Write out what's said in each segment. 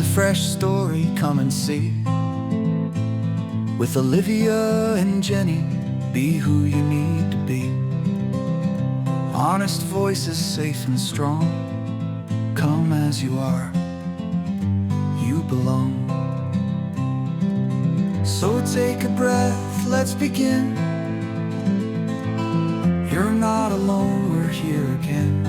There's a fresh story, come and see. With Olivia and Jenny, be who you need to be. Honest voices, safe and strong. Come as you are, you belong. So take a breath, let's begin. You're not alone, we're here again.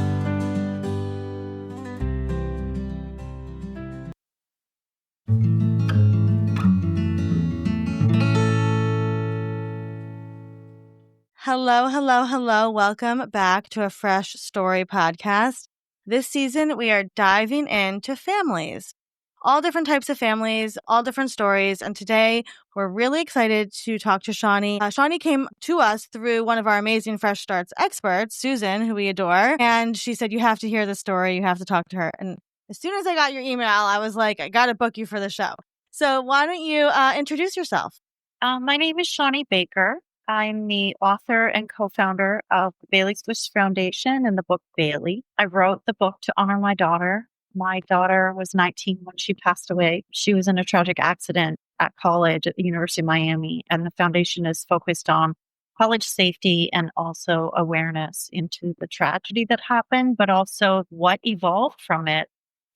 Hello, hello, hello. Welcome back to a Fresh Story podcast. This season, we are diving into families. All different types of families, all different stories. And today, we're really excited to talk to Shawnee. Shawnee came to us through one of our amazing Fresh Starts experts, Susan, who we adore. And she said, you have to hear the story. You have to talk to her. And as soon as I got your email, I was like, I got to book you for the show. So why don't you introduce yourself? My name is Shawnee Baker. I'm the author and co-founder of the Baylie Foundation and the book Baylie. I wrote the book to honor my daughter. My daughter was 19 when she passed away. She was in a tragic accident at college at the University of Miami, and the foundation is focused on college safety and also awareness into the tragedy that happened, but also what evolved from it,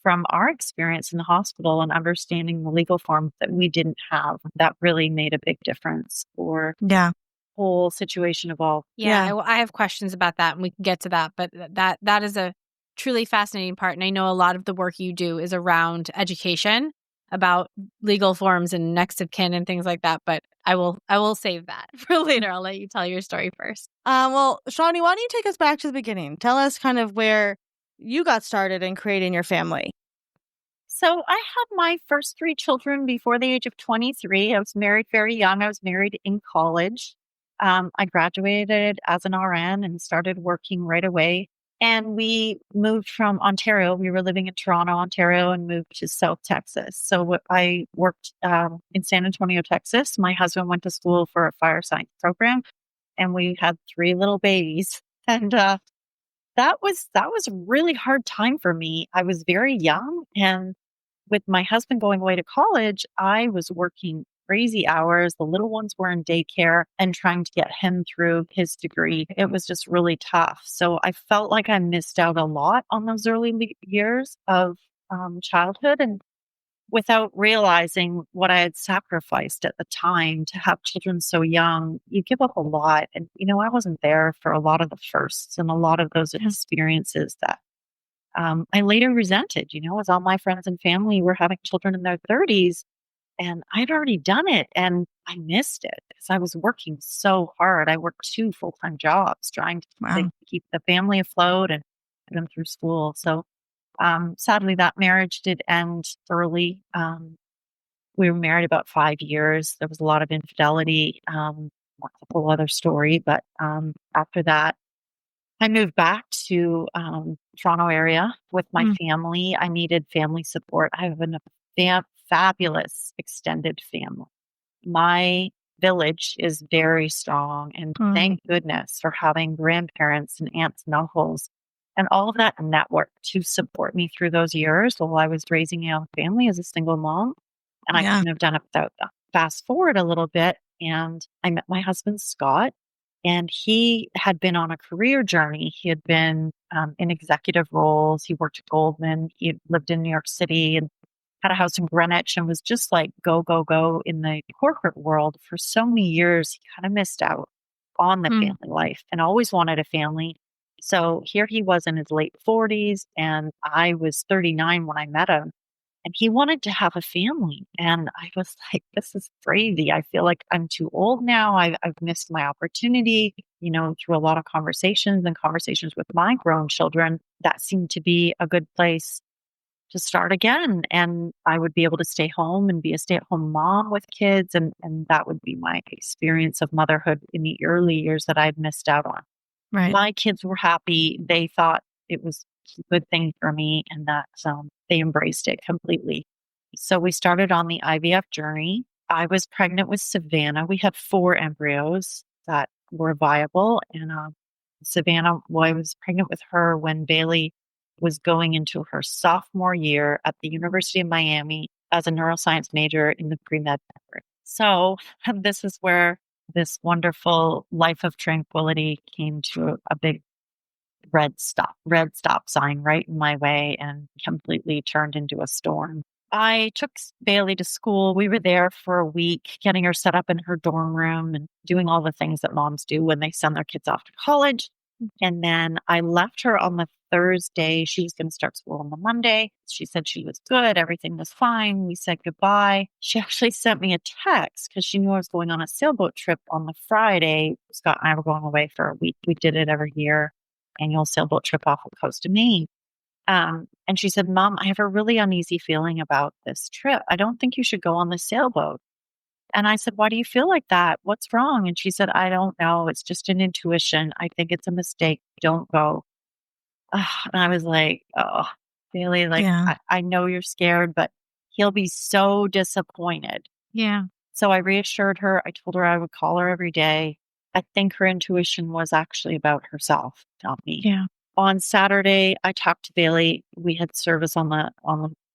from our experience in the hospital and understanding the legal forms that we didn't have. That really made a big difference for whole situation evolved. Yeah. I have questions about that, and we can get to that. But that is a truly fascinating part. And I know a lot of the work you do is around education about legal forms and next of kin and things like that. But I will save that for later. I'll let you tell your story first. Well, Shawnee, why don't you take us back to the beginning? Tell us kind of where you got started in creating your family. So I had my first 3 children before the age of 23. I was married very young. I was married in college. I graduated as an RN and started working right away. And we moved from Ontario. We were living in Toronto, Ontario, and moved to South Texas. So I worked in San Antonio, Texas. My husband went to school for a fire science program, and we had 3 little babies. And that was a really hard time for me. I was very young, and with my husband going away to college, I was working crazy hours. The little ones were in daycare and trying to get him through his degree. It was just really tough. So I felt like I missed out a lot on those early years of childhood, and without realizing what I had sacrificed at the time to have children so young, you give up a lot. And, I wasn't there for a lot of the firsts and a lot of those experiences that I later resented, as all my friends and family were having children in their 30s, and I'd already done it, and I missed it because I was working so hard. I worked 2 full-time jobs trying to keep the family afloat and put them through school. So sadly, that marriage did end early. We were married about 5 years. There was a lot of infidelity, a whole other story. But after that, I moved back to Toronto area with my family. I needed family support. I have a fabulous extended family. My village is very strong, and thank goodness for having grandparents and aunts and uncles and all of that network to support me through those years while I was raising a young family as a single mom. And I couldn't have done it without them. Fast forward a little bit, and I met my husband, Scott. And he had been on a career journey. He had been in executive roles. He worked at Goldman. He had lived in New York City and had a house in Greenwich and was just like go, go, go in the corporate world for so many years. He kind of missed out on the family life and always wanted a family. So here he was in his late 40s, and I was 39 when I met him. And he wanted to have a family. And I was like, this is crazy. I feel like I'm too old now. I've missed my opportunity, through a lot of conversations with my grown children. That seemed to be a good place to start again. And I would be able to stay home and be a stay-at-home mom with kids. And that would be my experience of motherhood in the early years that I'd missed out on. Right. My kids were happy. They thought it was a good thing for me, and that they embraced it completely. So we started on the IVF journey. I was pregnant with Savannah. We had 4 embryos that were viable. And Savannah, I was pregnant with her when Baylie was going into her sophomore year at the University of Miami as a neuroscience major in the pre-med program. So this is where this wonderful life of tranquility came to a big red stop sign right in my way and completely turned into a storm. I took Baylie to school. We were there for a week, getting her set up in her dorm room and doing all the things that moms do when they send their kids off to college. And then I left her on the Thursday. She was going to start school on the Monday. She said she was good. Everything was fine. We said goodbye. She actually sent me a text because she knew I was going on a sailboat trip on the Friday. Scott and I were going away for a week. We did it every year, annual sailboat trip off the coast of Maine. And she said, Mom, I have a really uneasy feeling about this trip. I don't think you should go on the sailboat. And I said, why do you feel like that? What's wrong? And she said, I don't know. It's just an intuition. I think it's a mistake. Don't go. And I was like, oh, Baylie, like, Yeah. I know you're scared, but he'll be so disappointed. Yeah. So I reassured her. I told her I would call her every day. I think her intuition was actually about herself, not me. Yeah. On Saturday, I talked to Baylie. We had service on the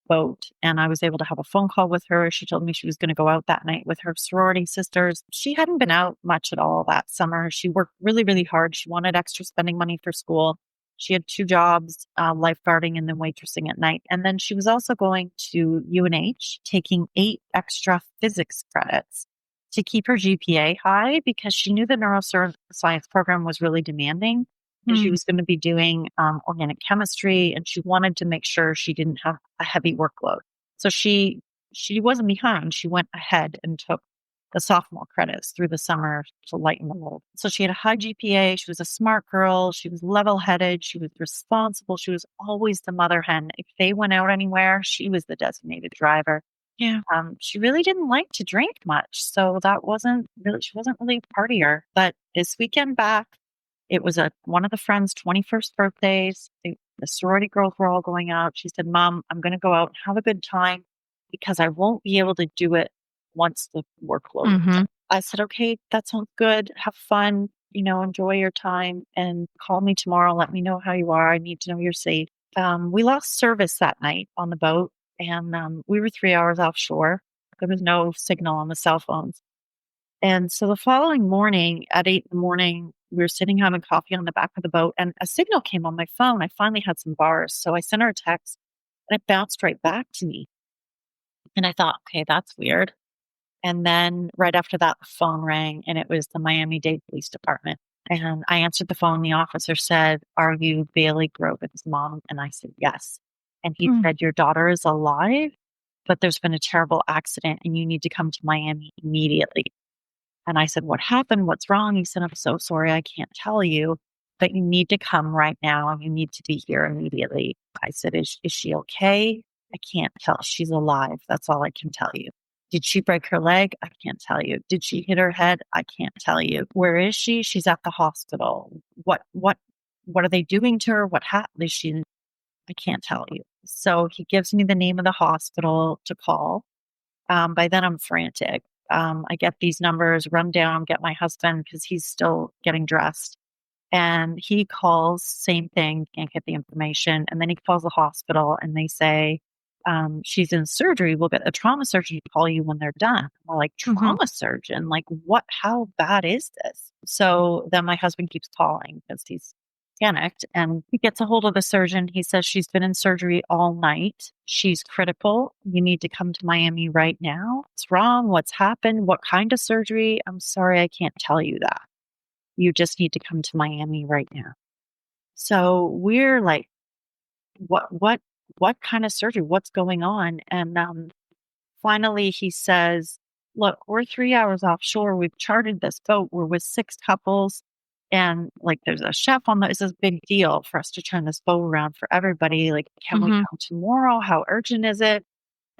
boat, and I was able to have a phone call with her. She told me she was going to go out that night with her sorority sisters. She hadn't been out much at all that summer. She worked really, really hard. She wanted extra spending money for school. She had 2 jobs, lifeguarding and then waitressing at night. And then she was also going to UNH, taking 8 extra physics credits to keep her GPA high because she knew the neuroscience program was really demanding. And she was going to be doing organic chemistry, and she wanted to make sure she didn't have a heavy workload. So she wasn't behind. She went ahead and took the sophomore credits through the summer to lighten the load. So she had a high GPA. She was a smart girl. She was level-headed. She was responsible. She was always the mother hen. If they went out anywhere, she was the designated driver. Yeah. She really didn't like to drink much, so she wasn't really a partier. But this weekend back, it was one of the friends' 21st birthdays. The sorority girls were all going out. She said, Mom, I'm going to go out and have a good time because I won't be able to do it once the workload. I said, okay, that sounds good. Have fun, enjoy your time and call me tomorrow. Let me know how you are. I need to know you're safe. We lost service that night on the boat, and we were 3 hours offshore. There was no signal on the cell phones. And so the following morning at 8 a.m, we were sitting having coffee on the back of the boat, and a signal came on my phone. I finally had some bars. So I sent her a text, and it bounced right back to me. And I thought, okay, that's weird. And then right after that, the phone rang, and it was the Miami-Dade Police Department. And I answered the phone. The officer said, are you Baylie Grogan's mom? And I said, yes. And he said, your daughter is alive, but there's been a terrible accident, and you need to come to Miami immediately. And I said, what happened? What's wrong? He said, I'm so sorry. I can't tell you, but you need to come right now. And you need to be here immediately. I said, is she okay? I can't tell. She's alive. That's all I can tell you. Did she break her leg? I can't tell you. Did she hit her head? I can't tell you. Where is she? She's at the hospital. What are they doing to her? What happened? I can't tell you. So he gives me the name of the hospital to call. By then I'm frantic. I get these numbers, run down, get my husband because he's still getting dressed. And he calls, same thing, can't get the information. And then he calls the hospital and they say, she's in surgery. We'll get a trauma surgeon to call you when they're done. I'm like, trauma surgeon? Like what? How bad is this? So then my husband keeps calling because he's panicked, and he gets a hold of the surgeon. He says she's been in surgery all night. She's critical. You need to come to Miami right now. What's wrong? What's happened? What kind of surgery? I'm sorry, I can't tell you that. You just need to come to Miami right now. So we're like, what kind of surgery? What's going on? And finally he says, look, we're 3 hours offshore. We've chartered this boat. We're with 6 couples. And like, there's a chef on this is a big deal for us to turn this boat around for everybody. Like, can we come tomorrow? How urgent is it?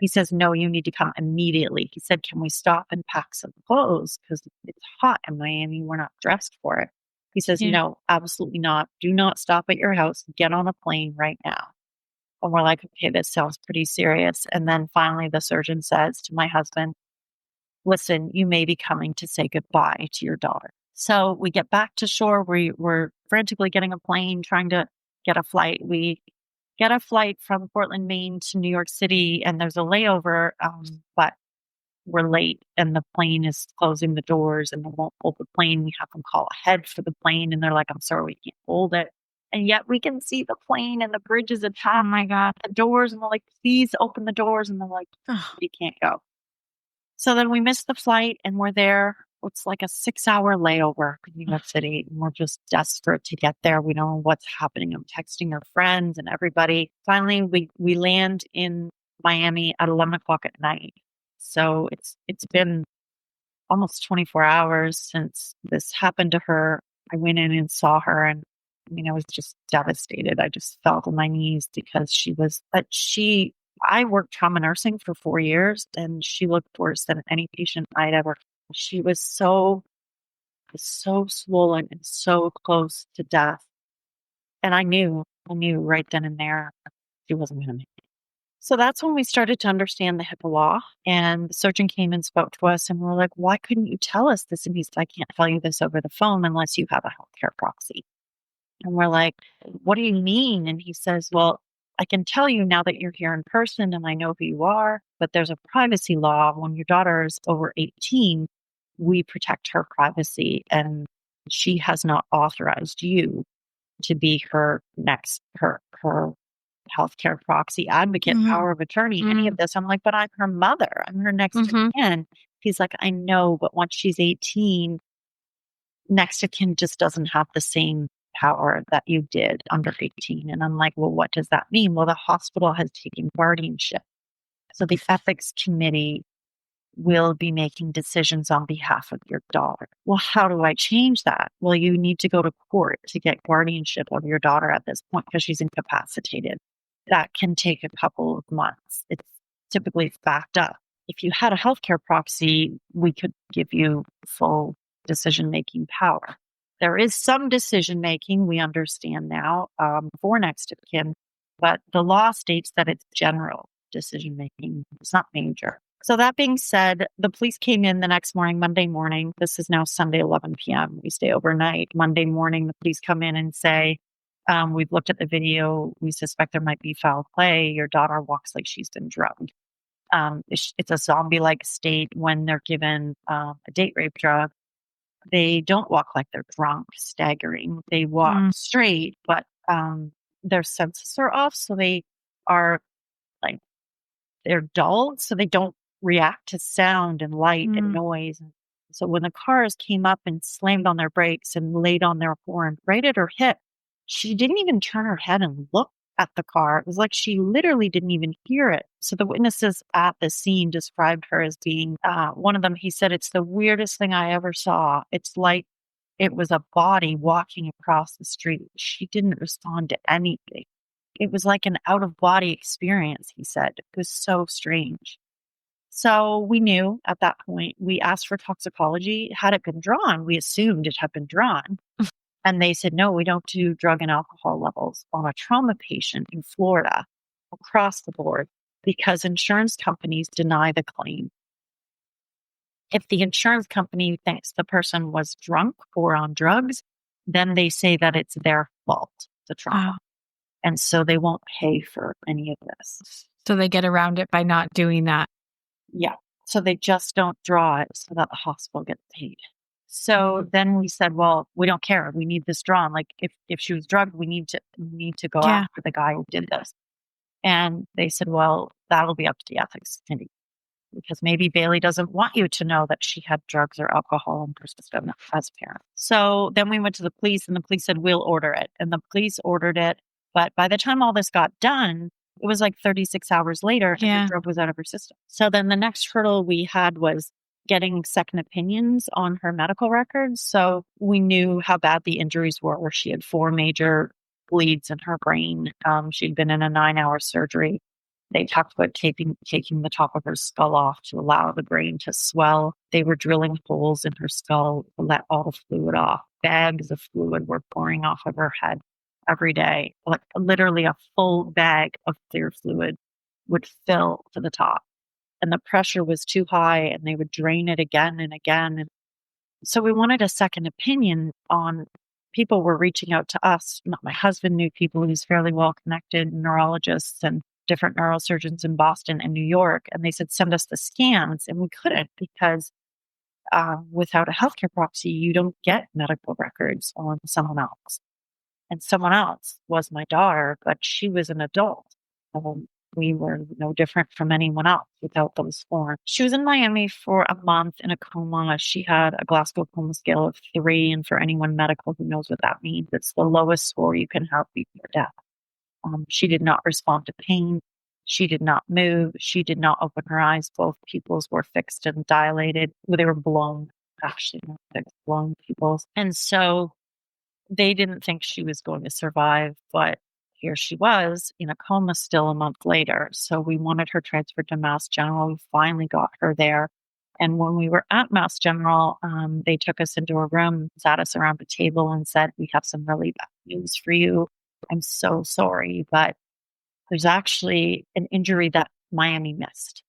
He says, no, you need to come immediately. He said, can we stop and pack some clothes? Because it's hot in Miami. We're not dressed for it. He says, no, absolutely not. Do not stop at your house. Get on a plane right now. And we're like, okay, this sounds pretty serious. And then finally the surgeon says to my husband, listen, you may be coming to say goodbye to your daughter. So we get back to shore. We're frantically getting a plane, trying to get a flight. We get a flight from Portland, Maine to New York City, and there's a layover, but we're late and the plane is closing the doors and they won't hold the plane. We have them call ahead for the plane and they're like, I'm sorry, we can't hold it. And yet we can see the plane and the bridge is Oh attached my God. to the doors, and they're like, please open the doors. And they're like, you can't go. So then we missed the flight and we're there. It's like a 6-hour layover in New York City. And we're just desperate to get there. We don't know what's happening. I'm texting our friends and everybody. Finally, we land in Miami at 11 o'clock at night. So it's been almost 24 hours since this happened to her. I went in and saw her, and I mean, I was just devastated. I just fell on my knees because I worked trauma nursing for 4 years, and she looked worse than any patient I'd ever. She was so swollen and so close to death. And I knew right then and there she wasn't going to make it. So that's when we started to understand the HIPAA law. And the surgeon came and spoke to us, and we're like, why couldn't you tell us this? And he's like, I can't tell you this over the phone unless you have a healthcare proxy. And we're like, what do you mean? And he says, well, I can tell you now that you're here in person and I know who you are, but there's a privacy law. When your daughter is over 18, we protect her privacy, and she has not authorized you to be her healthcare proxy, advocate, power of attorney, any of this. I'm like, but I'm her mother. I'm her next of kin. He's like, I know, but once she's 18, next of kin just doesn't have the same power that you did under 18. And I'm like, well, what does that mean? Well, the hospital has taken guardianship. So the ethics committee will be making decisions on behalf of your daughter. Well, how do I change that? Well, you need to go to court to get guardianship of your daughter at this point because she's incapacitated. That can take a couple of months. It's typically backed up. If you had a healthcare proxy, we could give you full decision-making power. There is some decision-making, we understand now, for next of kin, but the law states that it's general decision-making. It's not major. So that being said, the police came in the next morning, Monday morning. This is now Sunday, 11 p.m. We stay overnight. Monday morning, the police come in and say, we've looked at the video. We suspect there might be foul play. Your daughter walks like she's been drugged. It's a zombie-like state when they're given a date rape drug. They don't walk like they're drunk, staggering. They walk straight, but their senses are off. So they are like, they're dull. So they don't react to sound and light and noise. So when the cars came up and slammed on their brakes and laid on their horn right at her hip, she didn't even turn her head and look at the car. It was like she literally didn't even hear it. So the witnesses at the scene described her as being, one of them, he said, it's the weirdest thing I ever saw. It's like it was a body walking across the street. She didn't respond to anything. It was like an out-of-body experience, he said. It was so strange. So we knew at that point, we asked for toxicology. Had it been drawn, we assumed it had been drawn. And they said, no, we don't do drug and alcohol levels on a trauma patient in Florida across the board because insurance companies deny the claim. If the insurance company thinks the person was drunk or on drugs, then they say that it's their fault, the trauma. And so they won't pay for any of this. So they get around it by not doing that. Yeah. So they just don't draw it so that the hospital gets paid. So then we said, well, we don't care. We need this drawn. Like if she was drugged, we need to go after the guy who did this. And they said, well, that'll be up to the ethics committee because maybe Baylie doesn't want you to know that she had drugs or alcohol in her system as a parent. So then we went to the police and the police said, we'll order it. And the police ordered it. But by the time all this got done, it was like 36 hours later and the drug was out of her system. So then the next hurdle we had was getting second opinions on her medical records. So we knew how bad the injuries were. She had 4 major bleeds in her brain. She'd been in a 9-hour surgery. They talked about taking the top of her skull off to allow the brain to swell. They were drilling holes in her skull to let all the fluid off. Bags of fluid were pouring off of her head every day. Like literally a full bag of clear fluid would fill to the top. And the pressure was too high and they would drain it again and again. And so we wanted a second opinion on people were reaching out to us. My husband knew people who's fairly well connected, neurologists and different neurosurgeons in Boston and New York. And they said, send us the scans. And we couldn't because without a healthcare proxy, you don't get medical records on someone else. And someone else was my daughter, but she was an adult. We were no different from anyone else without those forms. She was in Miami for a month in a coma. She had a Glasgow coma scale of 3. And for anyone medical who knows what that means, it's the lowest score you can have before death. She did not respond to pain. She did not move. She did not open her eyes. Both pupils were fixed and dilated. Well, they were blown, actually, not fixed, blown pupils. And so they didn't think she was going to survive, but here she was in a coma still a month later. So we wanted her transferred to Mass General. We finally got her there. And when we were at Mass General, they took us into a room, sat us around a table and said, we have some really bad news for you. I'm so sorry, but there's actually an injury that Miami missed.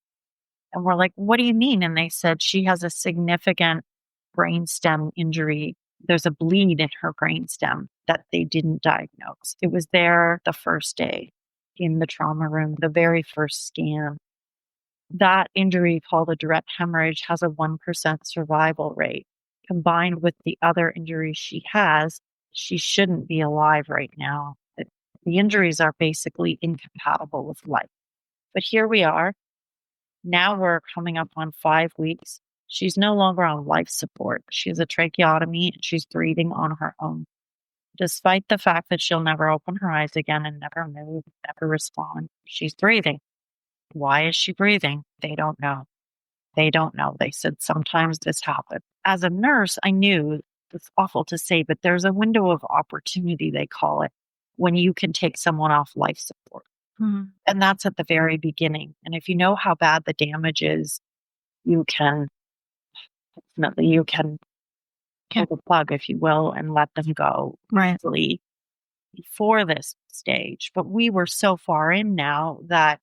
And we're like, what do you mean? And they said she has a significant brainstem injury. There's a bleed in her brainstem that they didn't diagnose. It was there the first day in the trauma room, the very first scan. That injury, called a direct hemorrhage, has a 1% survival rate. Combined with the other injuries she has, she shouldn't be alive right now. The injuries are basically incompatible with life. But here we are. Now we're coming up on 5 weeks. She's no longer on life support. She has a tracheotomy and she's breathing on her own. Despite the fact that she'll never open her eyes again and never move, never respond, she's breathing. Why is she breathing? They don't know. They don't know. They said sometimes this happens. As a nurse, I knew, it's awful to say, but there's a window of opportunity, they call it, when you can take someone off life support. Mm-hmm. And that's at the very beginning. And if you know how bad the damage is, you can pull the plug, if you will, and let them go easily before this stage. But we were so far in now that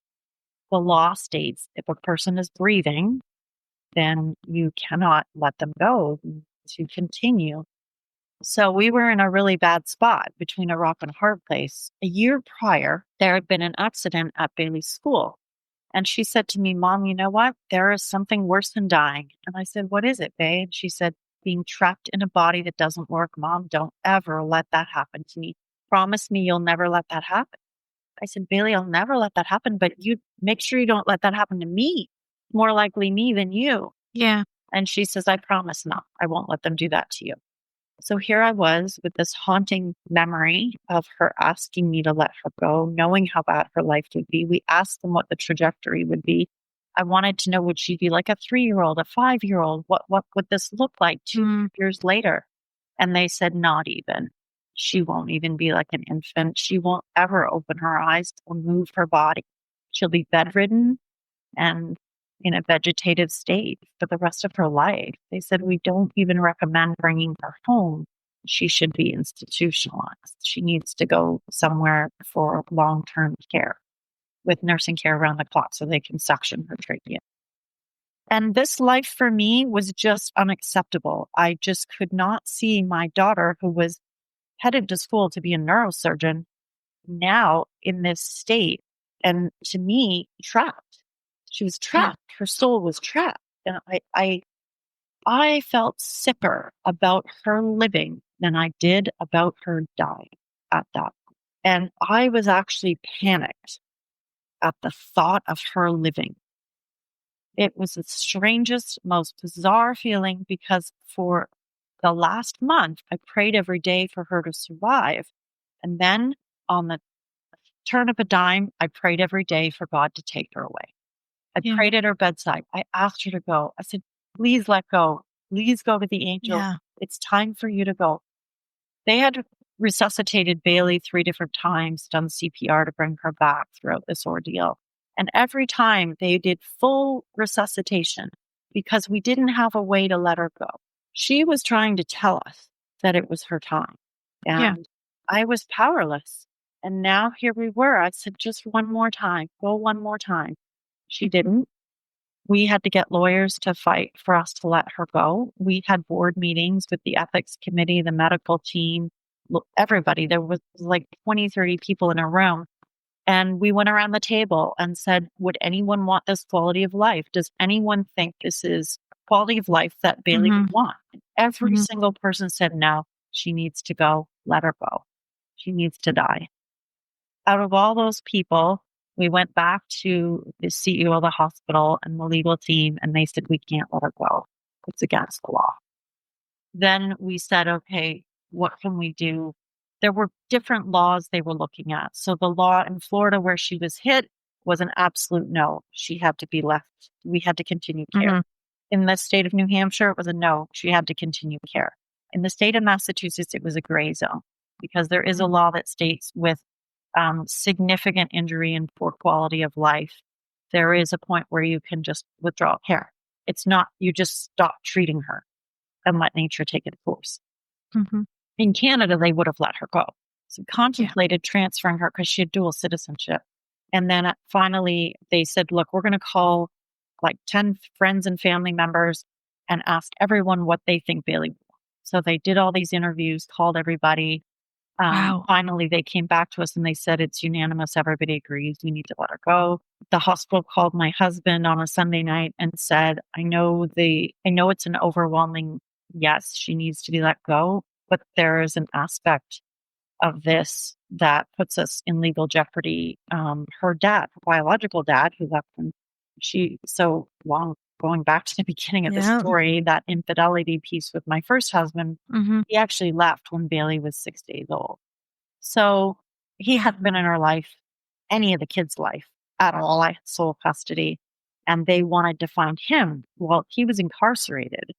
the law states if a person is breathing, then you cannot let them go to continue. So we were in a really bad spot between a rock and a hard place. A year prior, there had been an accident at Bailey's school. And she said to me, Mom, you know what? There is something worse than dying. And I said, what is it, babe? She said, being trapped in a body that doesn't work. Mom, don't ever let that happen to me. Promise me you'll never let that happen. I said, Bailey, I'll never let that happen, but you make sure you don't let that happen to me. More likely me than you. Yeah. And she says, I promise not. I won't let them do that to you. So here I was with this haunting memory of her asking me to let her go, knowing how bad her life would be. We asked them what the trajectory would be. I wanted to know, would she be like a 3-year-old, a 5-year-old? What would this look like 2 years later? And they said, not even. She won't even be like an infant. She won't ever open her eyes or move her body. She'll be bedridden and in a vegetative state for the rest of her life. They said, we don't even recommend bringing her home. She should be institutionalized. She needs to go somewhere for long-term care with nursing care around the clock so they can suction her trachea. And this life for me was just unacceptable. I just could not see my daughter, who was headed to school to be a neurosurgeon, now in this state. And to me, trapped. She was trapped. Her soul was trapped. And I felt sicker about her living than I did about her dying at that point. And I was actually panicked at the thought of her living. It was the strangest, most bizarre feeling because for the last month, I prayed every day for her to survive. And then on the turn of a dime, I prayed every day for God to take her away. I prayed at her bedside. I asked her to go. I said, please let go. Please go to the angel. Yeah. It's time for you to go. They had resuscitated Bailey 3 different times, done CPR to bring her back throughout this ordeal. And every time they did full resuscitation because we didn't have a way to let her go. She was trying to tell us that it was her time. And I was powerless. And now here we were. I said, just one more time. Go one more time. She didn't. We had to get lawyers to fight for us to let her go. We had board meetings with the ethics committee, the medical team. everybody. There was like 20, 30 people in a room. And we went around the table and said, would anyone want this quality of life? Does anyone think this is quality of life that Baylie would want? And every single person said, no, she needs to go. Let her go. She needs to die. Out of all those people, we went back to the CEO of the hospital and the legal team, and they said, we can't let her go. It's against the law. Then we said, okay, what can we do? There were different laws they were looking at. So the law in Florida where she was hit was an absolute no. She had to be left. We had to continue care. In the state of New Hampshire, it was a no. She had to continue care. In the state of Massachusetts, it was a gray zone because there is a law that states with significant injury and poor quality of life, there is a point where you can just withdraw care. It's not, you just stop treating her and let nature take its course. In Canada, they would have let her go. So contemplated transferring her because she had dual citizenship. And then finally, they said, look, we're going to call like 10 friends and family members and ask everyone what they think Baylie will. So they did all these interviews, called everybody. Finally, they came back to us and they said, it's unanimous. Everybody agrees. We need to let her go. The hospital called my husband on a Sunday night and said, I know it's an overwhelming yes, she needs to be let go, but there is an aspect of this that puts us in legal jeopardy. Her dad, her biological dad, who left when so long, going back to the beginning of the story, that infidelity piece with my first husband, he actually left when Baylie was 6 days old. So he hadn't been in her life, any of the kids' life at all. I had sole custody, and they wanted to find him. Well, he was incarcerated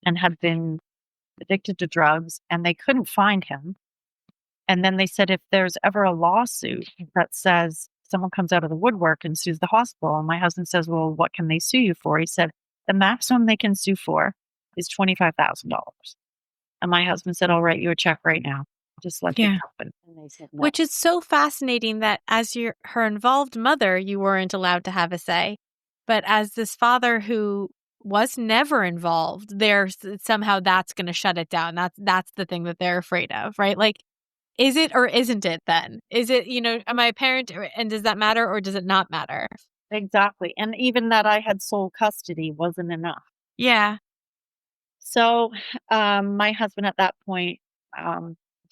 and had been addicted to drugs, and they couldn't find him. And then they said, if there's ever a lawsuit that says someone comes out of the woodwork and sues the hospital, and my husband says, well, what can they sue you for? He said, the maximum they can sue for is $25,000. And my husband said, I'll write you a check right now. Just let it happen. And they said, no. Which is so fascinating that as her involved mother, you weren't allowed to have a say. But as this father who was never involved, somehow that's going to shut it down. That's the thing that they're afraid of, right? Like, is it or isn't it then? Is it, am I a parent and does that matter or does it not matter? Exactly. And even that I had sole custody wasn't enough. Yeah. So my husband at that point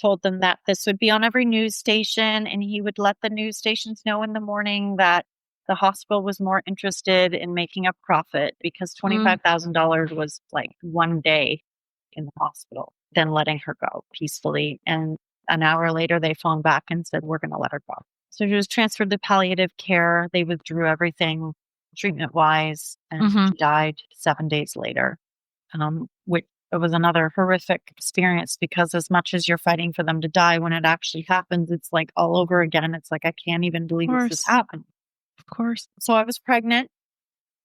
told them that this would be on every news station, and he would let the news stations know in the morning that the hospital was more interested in making a profit because $25,000 was like one day in the hospital than letting her go peacefully. And an hour later, they phoned back and said, we're going to let her go. So she was transferred to palliative care. They withdrew everything treatment-wise, and she died 7 days later, which it was another horrific experience because as much as you're fighting for them to die, when it actually happens, it's like all over again. It's like, I can't even believe this happened. Of course. So I was pregnant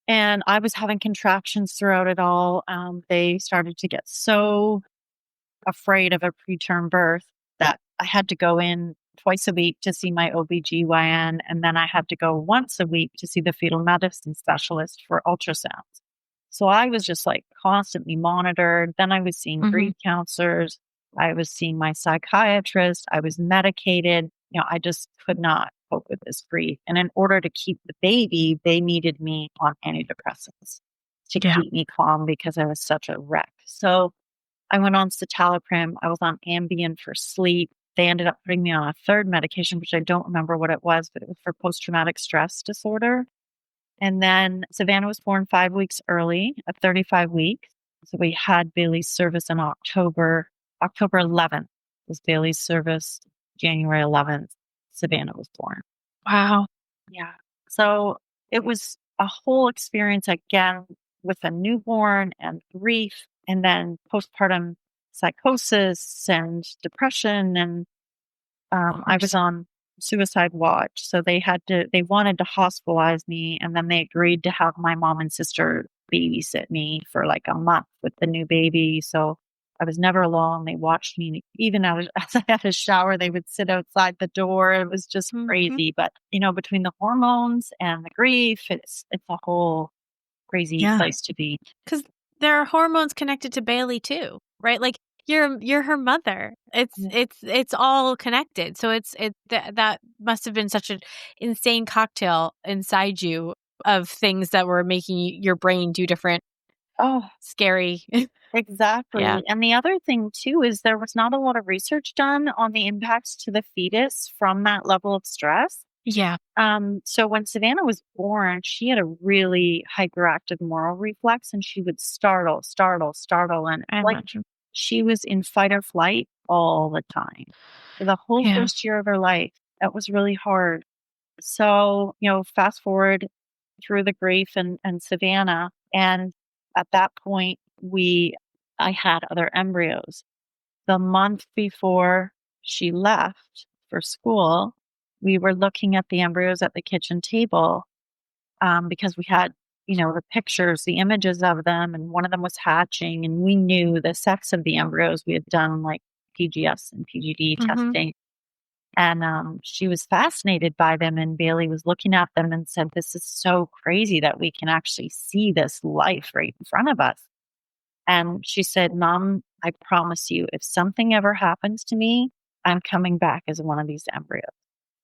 and I was having contractions throughout it all. They started to get so afraid of a preterm birth that I had to go in twice a week to see my OBGYN. And then I had to go once a week to see the fetal medicine specialist for ultrasounds. So I was just like constantly monitored. Then I was seeing grief counselors. I was seeing my psychiatrist. I was medicated. I just could not cope with this grief. And in order to keep the baby, they needed me on antidepressants to keep me calm because I was such a wreck. So I went on citalopram. I was on Ambien for sleep. They ended up putting me on a third medication, which I don't remember what it was, but it was for post-traumatic stress disorder. And then Savannah was born 5 weeks early at 35 weeks. So we had Bailey's service in October 11th was Bailey's service. January 11th, Savannah was born. Wow. Yeah. So it was a whole experience again with a newborn and grief and then postpartum psychosis and depression. And I was on suicide watch. So they wanted to hospitalize me. And then they agreed to have my mom and sister babysit me for like a month with the new baby. So I was never alone. They watched me. Even as I had a shower, they would sit outside the door. It was just crazy. But, between the hormones and the grief, it's a whole crazy place to be. Because there are hormones connected to Baylie too, right? Like You're her mother. It's all connected. So that must have been such an insane cocktail inside you of things that were making your brain do different Oh, scary. Yeah. exactly. And the other thing too is there was not a lot of research done on the impacts to the fetus from that level of stress. Yeah. So when Savannah was born, she had a really hyperactive moral reflex and she would startle, startle, startle. And I like imagine. she was in fight or flight all the time for the whole Yeah. first year of her life. That was really hard. So, fast forward through the grief and Savannah. And at that point, I had other embryos. The month before she left for school, we were looking at the embryos at the kitchen table because we had, the pictures, the images of them, and one of them was hatching, and we knew the sex of the embryos. We had done like PGS and PGD Mhm. testing. And she was fascinated by them. And Baylie was looking at them and said, "This is so crazy that we can actually see this life right in front of us." And she said, "Mom, I promise you, if something ever happens to me, I'm coming back as one of these embryos."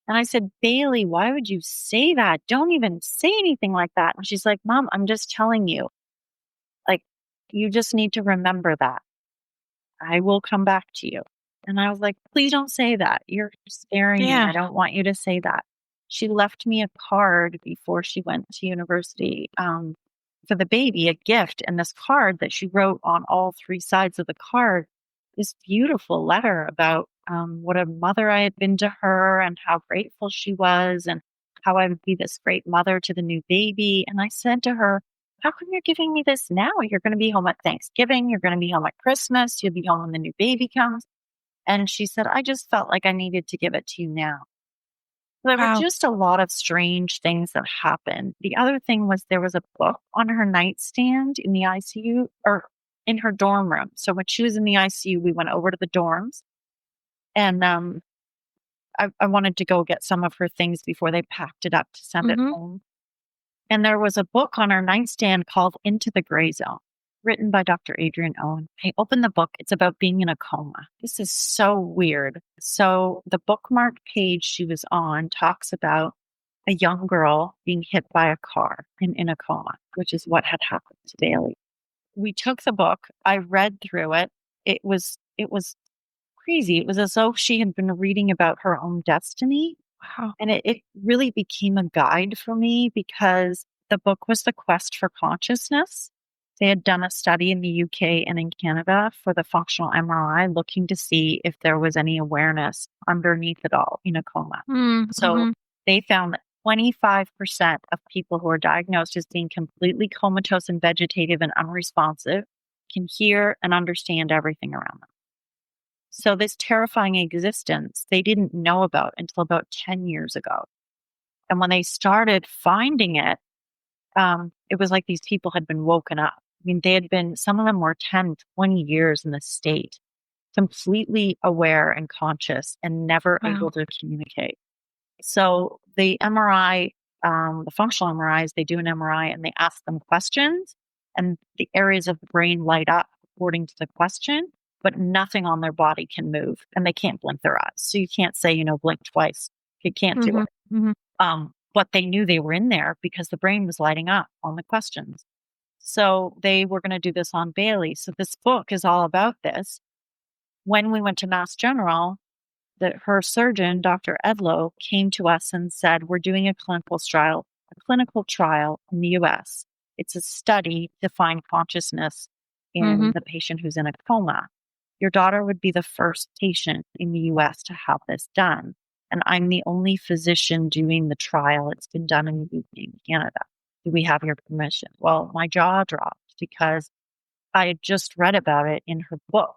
And I said, "Baylie, why would you say that? Don't even say anything like that." And she's like, "Mom, I'm just telling you, like, you just need to remember that. I will come back to you." And I was like, "Please don't say that. You're scaring me. Yeah. I don't want you to say that." She left me a card before she went to university for the baby, a gift. And this card that she wrote on all three sides of the card, this beautiful letter about what a mother I had been to her and how grateful she was and how I would be this great mother to the new baby. And I said to her, "How come you're giving me this now? You're going to be home at Thanksgiving. You're going to be home at Christmas. You'll be home when the new baby comes." And she said, "I just felt like I needed to give it to you now." There were Wow. just a lot of strange things that happened. The other thing was there was a book on her nightstand in the ICU or in her dorm room. So when she was in the ICU, we went over to the dorms and I wanted to go get some of her things before they packed it up to send it Mhm. home. And there was a book on our nightstand called Into the Gray Zone, written by Dr. Adrian Owen. I opened the book. It's about being in a coma. This is so weird. So the bookmark page she was on talks about a young girl being hit by a car and in a coma, which is what had happened to Baylie. We took the book. I read through it. It was crazy. It was as though she had been reading about her own destiny. Wow. And it really became a guide for me because the book was The Quest for Consciousness. They had done a study in the UK and in Canada for the functional MRI looking to see if there was any awareness underneath it all in a coma. So Mhm. they found that 25% of people who are diagnosed as being completely comatose and vegetative and unresponsive can hear and understand everything around them. So this terrifying existence they didn't know about until about 10 years ago. And when they started finding it, it was like these people had been woken up. I mean, some of them were 10, 20 years in the state, completely aware and conscious and never Wow. able to communicate. So the MRI, the functional MRIs, they do an MRI and they ask them questions, and the areas of the brain light up according to the question, but nothing on their body can move and they can't blink their eyes. So you can't say, blink twice. You can't do Mhm. it. Mhm. But they knew they were in there because the brain was lighting up on the questions. So they were going to do this on Baylie. So this book is all about this. When we went to Mass General, her surgeon, Dr. Edlow, came to us and said, "We're doing a clinical trial in the US. It's a study to find consciousness in Mhm. the patient who's in a coma. Your daughter would be the first patient in the US to have this done. And I'm the only physician doing the trial. It's been done in the UK and Canada. Do we have your permission?" Well, my jaw dropped because I had just read about it in her book.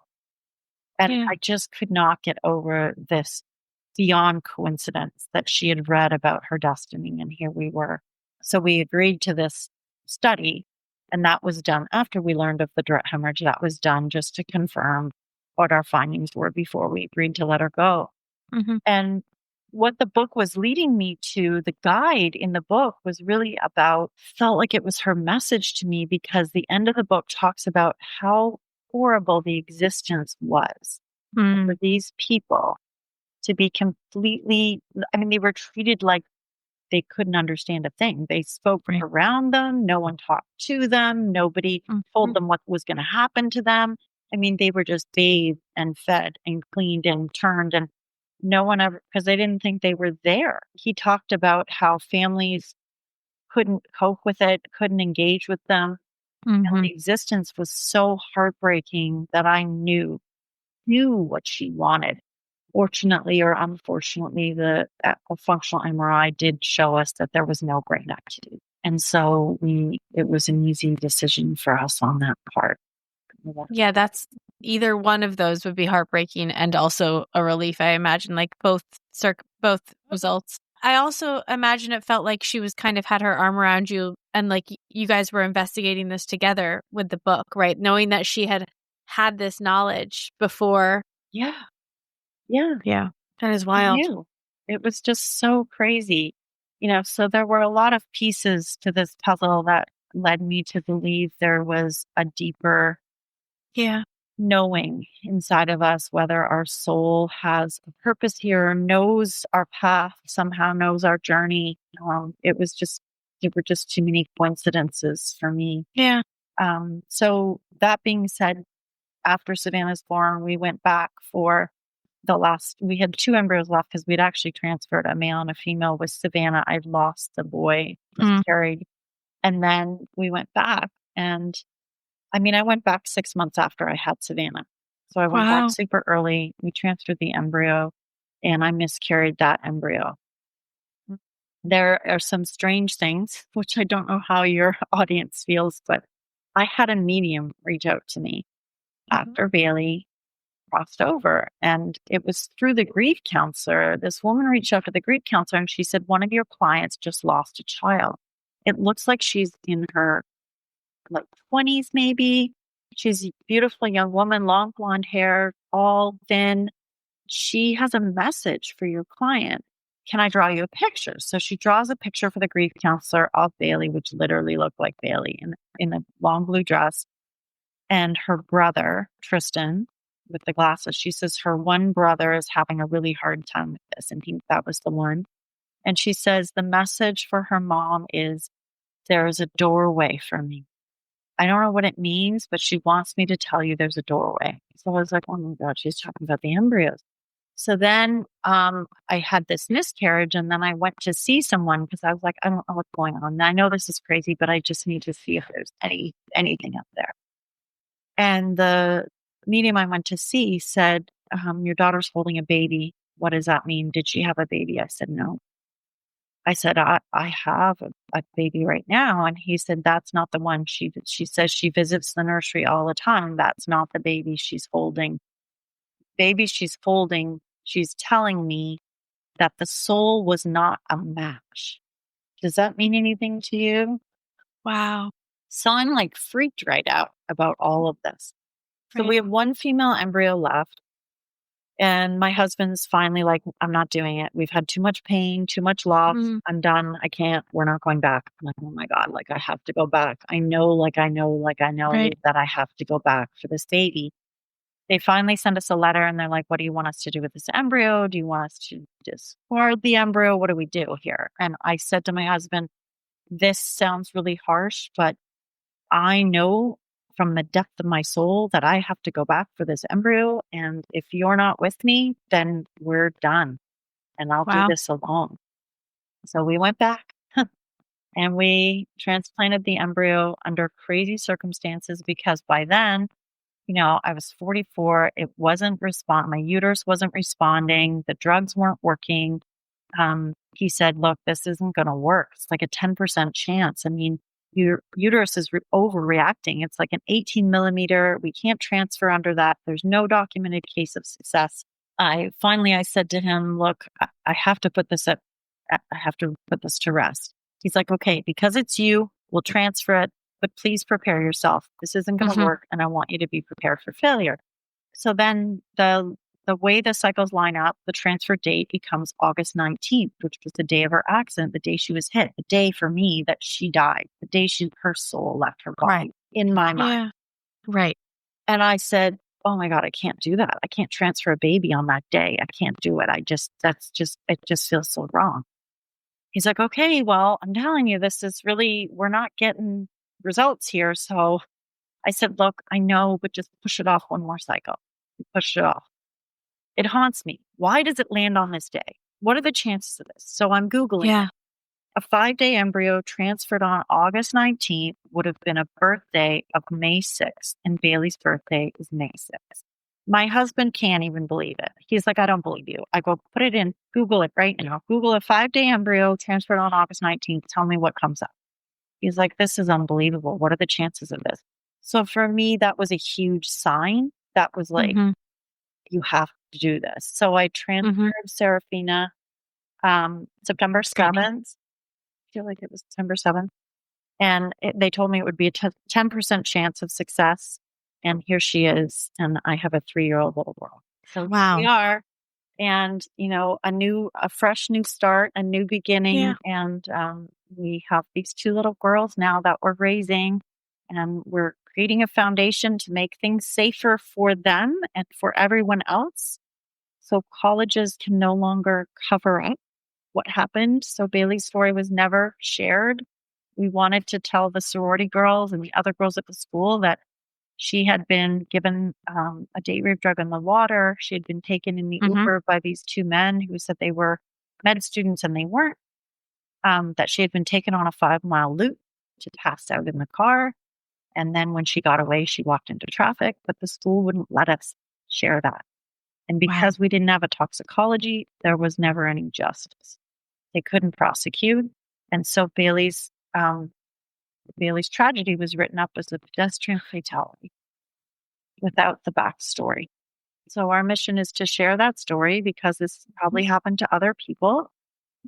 And Yeah. I just could not get over this beyond coincidence that she had read about her destiny. And here we were. So we agreed to this study. And that was done after we learned of the direct hemorrhage. That was done just to confirm what our findings were before we agreed to let her go. Mhm. And what the book was leading me to, the guide in the book was really about, felt like it was her message to me because the end of the book talks about how horrible the existence was for these people to be completely, I mean, they were treated like they couldn't understand a thing. They spoke Right. around them. No one talked to them. Nobody told them what was going to happen to them. I mean, they were just bathed and fed and cleaned and turned, and no one ever, because they didn't think they were there. He talked about how families couldn't cope with it, couldn't engage with them. And the existence was so heartbreaking that I knew what she wanted. Fortunately or unfortunately, the functional MRI did show us that there was no brain activity. And so it was an easy decision for us on that part. Yeah, that's either one of those would be heartbreaking and also a relief, I imagine, like both results. I also imagine it felt like she was kind of had her arm around you and like you guys were investigating this together with the book, right? Knowing that she had this knowledge before. Yeah. Yeah. Yeah. That is I wild. knew. It was just so crazy. So there were a lot of pieces to this puzzle that led me to believe there was a deeper knowing inside of us, whether our soul has a purpose here, knows our path, somehow knows our journey. There were just too many coincidences for me. Yeah. So that being said, after Savannah's born, we went back for we had 2 embryos left because we'd actually transferred a male and a female with Savannah. I'd lost the boy, miscarried. And then we went back and I went back 6 months after I had Savannah. So I went back super early. We transferred the embryo and I miscarried that embryo. There are some strange things, which I don't know how your audience feels, but I had a medium reach out to me after Baylie crossed over. And it was through the grief counselor. This woman reached out to the grief counselor and she said, one of your clients just lost a child. It looks like she's in her 20s, maybe. She's a beautiful young woman, long blonde hair, all thin. She has a message for your client. Can I draw you a picture? So she draws a picture for the grief counselor of Baylie, which literally looked like Baylie in a long blue dress. And her brother, Tristan, with the glasses. She says her one brother is having a really hard time with this. And that was the one. And she says the message for her mom is, there is a doorway for me. I don't know what it means, but she wants me to tell you there's a doorway. So I was like, oh my God, she's talking about the embryos. So then I had this miscarriage and then I went to see someone because I was like, I don't know what's going on. And I know this is crazy, but I just need to see if there's anything up there. And the medium I went to see said, your daughter's holding a baby. What does that mean? Did she have a baby? I said, no. I said, I have a baby right now. And he said, that's not the one. She says she visits the nursery all the time. That's not the baby she's holding. Baby she's holding, she's telling me that the soul was not a match. Does that mean anything to you? Wow. So I'm freaked right out about all of this. So we have one female embryo left. And my husband's finally like, I'm not doing it. We've had too much pain, too much loss. I'm done. I can't. We're not going back. I'm like, oh my God, I have to go back. I know that I have to go back for this baby. They finally send us a letter and they're like, what do you want us to do with this embryo? Do you want us to discard the embryo? What do we do here? And I said to my husband, this sounds really harsh, but I know from the depth of my soul that I have to go back for this embryo. And if you're not with me, then we're done. And I'll do this alone. So we went back and we transplanted the embryo under crazy circumstances because by then, I was 44. It wasn't my uterus wasn't responding. The drugs weren't working. He said, look, this isn't going to work. It's like a 10% chance. I mean, your uterus is overreacting. It's like an 18 millimeter. We can't transfer under that. There's no documented case of success. I said to him, look, I have to put this to rest. He's like, okay, because it's you, we'll transfer it, but please prepare yourself. This isn't going to work. And I want you to be prepared for failure. So then the way the cycles line up, the transfer date becomes August 19th, which was the day of her accident, the day she was hit, the day for me that she died, the day her soul left her body in my mind. Yeah. Right. And I said, oh my God, I can't do that. I can't transfer a baby on that day. I can't do it. It just feels so wrong. He's like, okay, well, I'm telling you, we're not getting results here. So I said, look, I know, but just push it off one more cycle. Push it off. It haunts me. Why does it land on this day? What are the chances of this? So I'm Googling. Yeah. A 5-day embryo transferred on August 19th would have been a birthday of May 6th, and Bailey's birthday is May 6th. My husband can't even believe it. He's like, I don't believe you. I go, put it in, Google it right now. Google a 5-day embryo transferred on August 19th. Tell me what comes up. He's like, this is unbelievable. What are the chances of this? So for me, that was a huge sign. That was like, Mhm. you have to do this. So I transferred Serafina September 7th. I feel like it was September 7th. And they told me it would be a 10% chance of success. And here she is. And I have a 3-year-old little girl. So Wow. we are. And, a fresh new start, a new beginning. Yeah. And we have these 2 little girls now that we're raising. And we're creating a foundation to make things safer for them and for everyone else. So colleges can no longer cover up what happened. So Bailey's story was never shared. We wanted to tell the sorority girls and the other girls at the school that she had been given a date rape drug in the water. She had been taken in the Uber by these 2 men who said they were med students and they weren't. That she had been taken on a 5-mile loop to pass out in the car. And then when she got away, she walked into traffic, but the school wouldn't let us share that. And because we didn't have a toxicology, there was never any justice. They couldn't prosecute. And so Bailey's tragedy was written up as a pedestrian fatality without the backstory. So our mission is to share that story because this probably happened to other people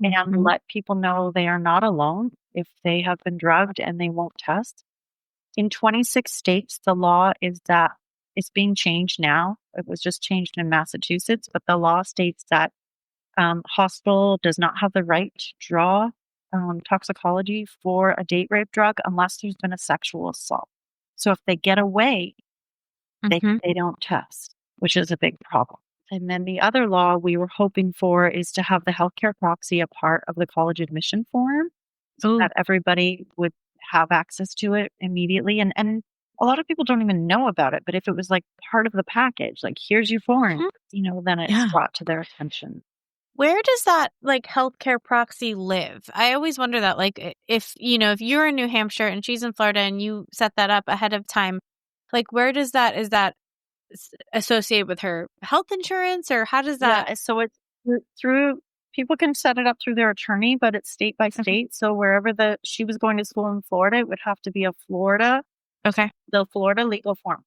and let people know they are not alone if they have been drugged and they won't test. In 26 states, the law is that it's being changed now. It was just changed in Massachusetts, but the law states that hospital does not have the right to draw toxicology for a date rape drug unless there's been a sexual assault. So if they get away, they don't test, which is a big problem. And then the other law we were hoping for is to have the healthcare proxy a part of the college admission form so that everybody would have access to it immediately. And a lot of people don't even know about it, but if it was like part of the package, like here's your form, then it's brought to their attention. Where does that healthcare proxy live? I always wonder that, if you're in New Hampshire and she's in Florida and you set that up ahead of time, where is that associated with her health insurance or how does that? Yeah, so it's through, people can set it up through their attorney, but it's state by state. So wherever she was going to school in Florida, it would have to be the Florida legal form.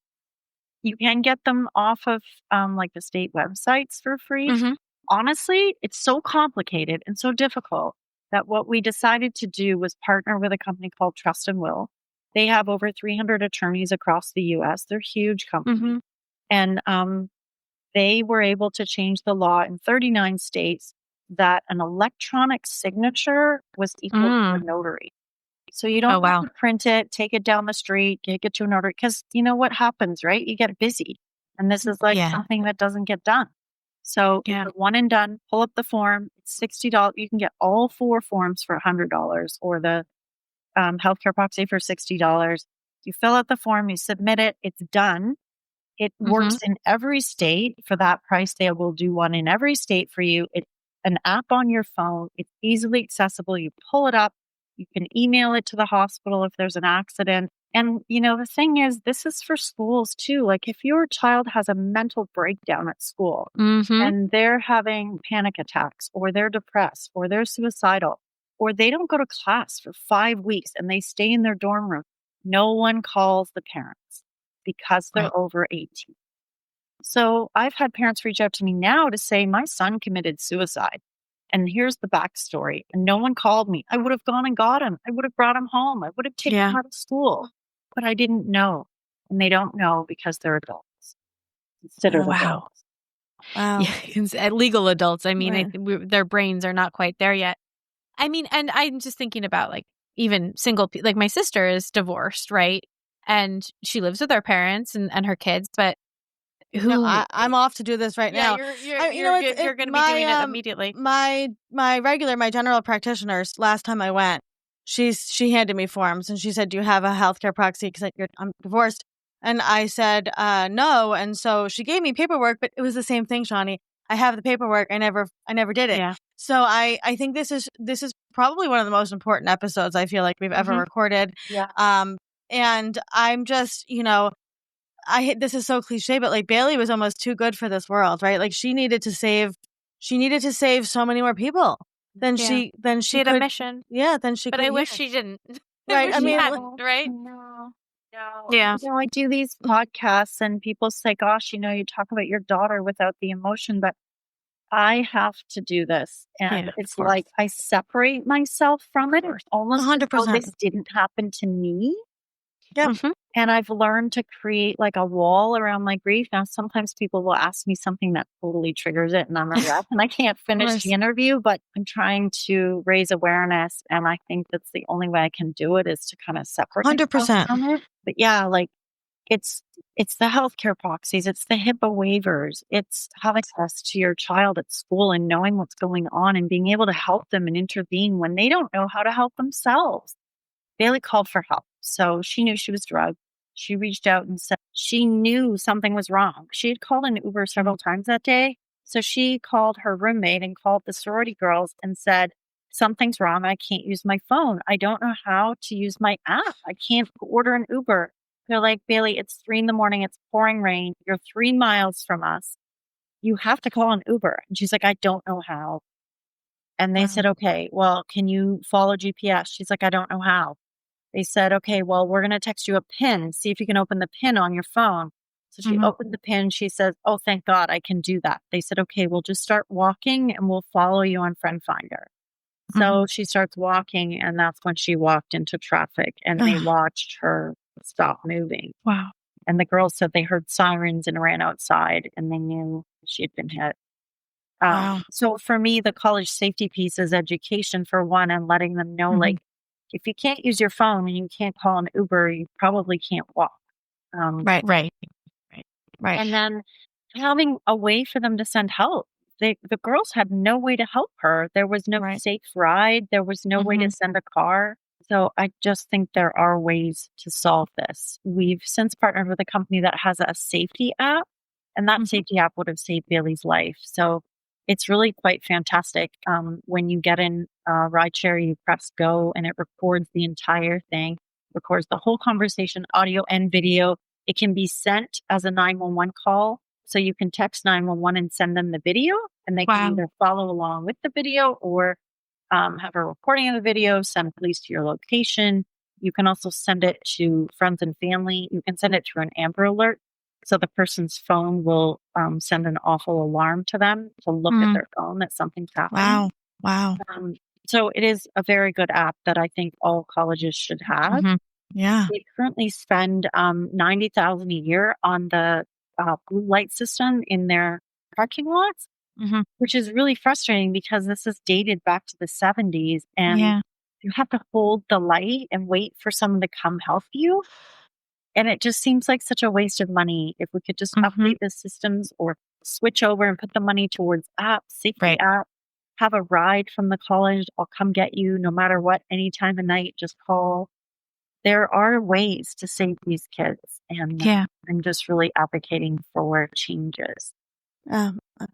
You can get them off of the state websites for free. Honestly, it's so complicated and so difficult that what we decided to do was partner with a company called Trust and Will. They have over 300 attorneys across the U.S. They're a huge company. And they were able to change the law in 39 states that an electronic signature was equal to a notary. So you don't have to print it, take it down the street, take it to a notary. Because you know what happens, right? You get busy. And this is something that doesn't get done. So it's a one and done, pull up the form, it's $60. You can get all 4 forms for $100 or the healthcare proxy for $60. You fill out the form, you submit it, it's done. It works in every state for that price. They will do one in every state for you. It's an app on your phone. It's easily accessible. You pull it up. You can email it to the hospital if there's an accident. And, the thing is, this is for schools too. Like if your child has a mental breakdown at school and they're having panic attacks or they're depressed or they're suicidal or they don't go to class for 5 weeks and they stay in their dorm room, no one calls the parents because they're over 18. So I've had parents reach out to me now to say, my son committed suicide. And here's the backstory. And no one called me. I would have gone and got him. I would have brought him home. I would have taken him out of school. But I didn't know. And they don't know because they're adults. Considered adults. Wow. Yeah, legal adults. I mean, their brains are not quite there yet. I mean, and I'm just thinking about even single people. Like my sister is divorced, right? and she lives with her parents and her kids, but who No, I'm off to do this right yeah, now. you're going to be doing it immediately. My general practitioners, last time I went, she handed me forms and she said, "Do you have a healthcare proxy? Because I'm divorced." And I said, "No." And so she gave me paperwork, but it was the same thing, Shawnee. I have the paperwork. I never did it. Yeah. So I think this is probably one of the most important episodes I feel like we've ever recorded. Yeah. And I'm just, this is so cliche, but like Baylie was almost too good for this world, right? Like she needed to save so many more people than Yeah. she had could. a mission. Yeah, then she But could. I wish she didn't. Right, wish I she mean, hadn't, right? No. Yeah. I do these podcasts and people say, gosh, you talk about your daughter without the emotion, but I have to do this. And Yeah, it's of course. like I separate myself from it. It's almost as though 100%. this didn't happen to me. Yep. Mhm. And I've learned to create like a wall around my grief. Now, sometimes people will ask me something that totally triggers it and I'm a wreck and I can't finish Nice. the interview, but I'm trying to raise awareness. And I think that's the only way I can do it is to kind of separate myself 100%. from it. But yeah, like it's the healthcare proxies, it's the HIPAA waivers, it's having access to your child at school and knowing what's going on and being able to help them and intervene when they don't know how to help themselves. Baylie called for help. So she knew she was drugged. She reached out and said she knew something was wrong. She had called an Uber several times that day. So she called her roommate and called the sorority girls and said, something's wrong. I can't use my phone. I don't know how to use my app. I can't order an Uber. They're like, Baylie, it's 3 a.m. It's pouring rain. You're 3 miles from us. You have to call an Uber. And she's like, I don't know how. And they said, okay, well, can you follow GPS? She's like, I don't know how. They said, okay, well, we're going to text you a pin. See if you can open the pin on your phone. So she opened the pin. She says, oh, thank God I can do that. They said, okay, we'll just start walking and we'll follow you on Friend Finder. So she starts walking and that's when she walked into traffic and they watched her stop moving. Wow. And the girls said they heard sirens and ran outside and they knew she had been hit. Wow. So for me, the college safety piece is education for one and letting them know, like, if you can't use your phone and you can't call an Uber, you probably can't walk. Right. And then having a way for them to send help. The girls had no way to help her. There was no safe ride. There was no way to send a car. So I just think there are ways to solve this. We've since partnered with a company that has a safety app, and that safety app would have saved Bailey's life. So it's really quite fantastic. When you get in rideshare, you press go and it records the entire thing, records the whole conversation, audio and video. It can be sent as a 911 call. So you can text 911 and send them the video and they can either follow along with the video or have a recording of the video, send police to your location. You can also send it to friends and family. You can send it through an Amber Alert. So the person's phone will send an awful alarm to them to look at their phone that something's happening. Wow. So it is a very good app that I think all colleges should have. Yeah. They currently spend $90,000 a year on the blue light system in their parking lots, which is really frustrating because this is dated back to the 70s and you have to hold the light and wait for someone to come help you. And it just seems like such a waste of money. If we could just update the systems or switch over and put the money towards apps, safety app, have a ride from the college. I'll come get you no matter what, any time of night, just call. There are ways to save these kids. And I'm just really advocating for changes.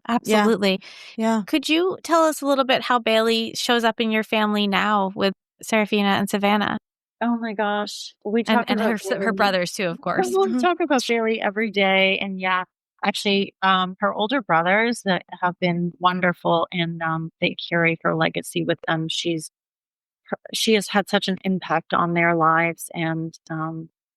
Absolutely. Yeah. Could you tell us a little bit how Baylie shows up in your family now with Serafina and Savannah? Oh my gosh. We talk And about her brothers too, of course. We talk about Baylie every day. And actually, her older brothers that have been wonderful and they carry her legacy with them. She has had such an impact on their lives and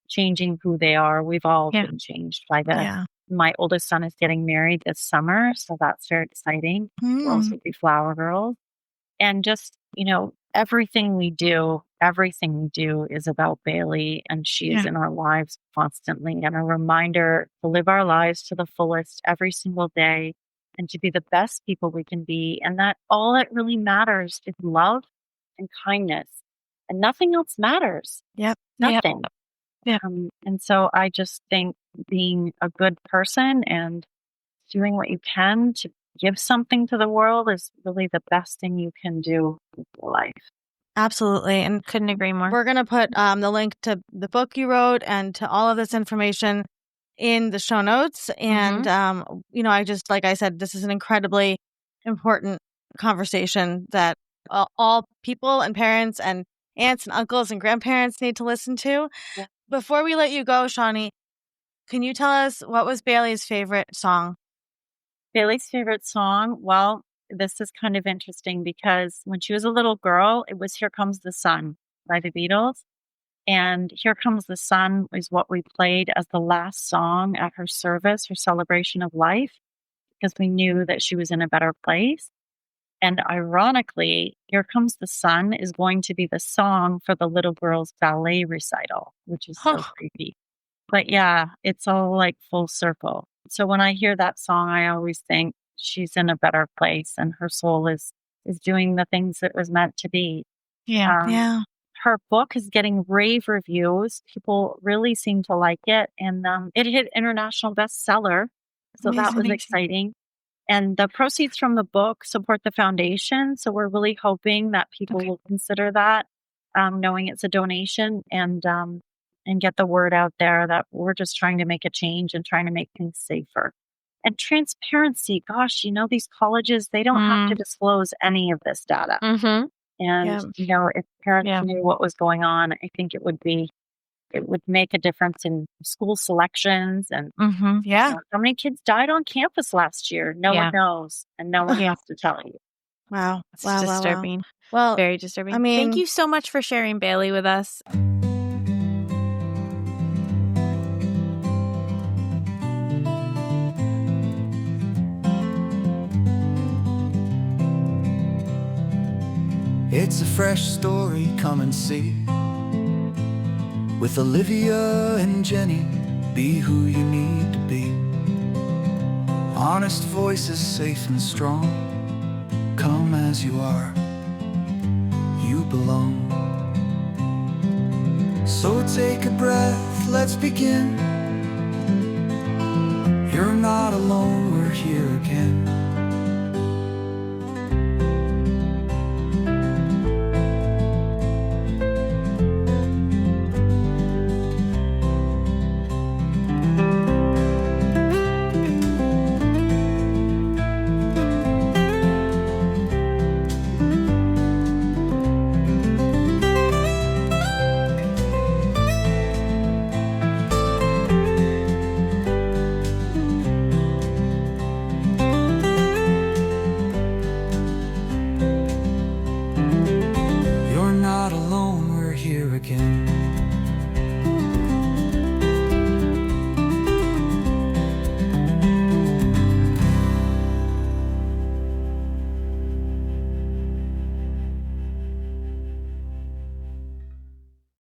changing who they are. We've all been changed by this. Yeah. My oldest son is getting married this summer, so that's very exciting. We'll also be flower girls. And just, everything we do is about Baylie, and she is in our lives constantly, and a reminder to live our lives to the fullest every single day and to be the best people we can be. And that all that really matters is love and kindness, and nothing else matters. Yep. Nothing. Yeah. And so I just think being a good person and doing what you can to give something to the world is really the best thing you can do with your life. Absolutely. And Couldn't agree more. we're going to put the link to the book you wrote and to all of this information in the show notes. And, I just, like I said, this is an incredibly important conversation that all people and parents and aunts and uncles and grandparents need to listen to. Yeah. Before we let you go, Shawnee, can you tell us what was Bailey's favorite song? Bailey's favorite song? Well, this is kind of interesting because when she was a little girl, it was Here Comes the Sun by the Beatles. And Here Comes the Sun is what we played as the last song at her service, her celebration of life, because we knew that she was in a better place. And ironically, Here Comes the Sun is going to be the song for the little girl's ballet recital, which is so creepy. But yeah, it's all like full circle. So when I hear that song, I always think she's in a better place and her soul is doing the things it was meant to be. Yeah. Um, Her book is getting rave reviews. People really seem to like it. And it hit international bestseller. So that was Amazing. exciting. And the proceeds from the book support the foundation. So we're really hoping that people will consider that, knowing it's a donation and get the word out there that we're just trying to make a change and trying to make things safer. And transparency, gosh, these colleges, they don't have to disclose any of this data. And, if parents knew what was going on, I think it would make a difference in school selections and how many kids died on campus last year. No one knows, and no one has to tell you. Wow. It's disturbing. Well, very disturbing. I mean, thank you so much for sharing, Baylie, with us. It's a fresh story, come and see. With Olivia and Jenny, be who you need to be. Honest voices, safe and strong. Come as you are, you belong. So take a breath, let's begin.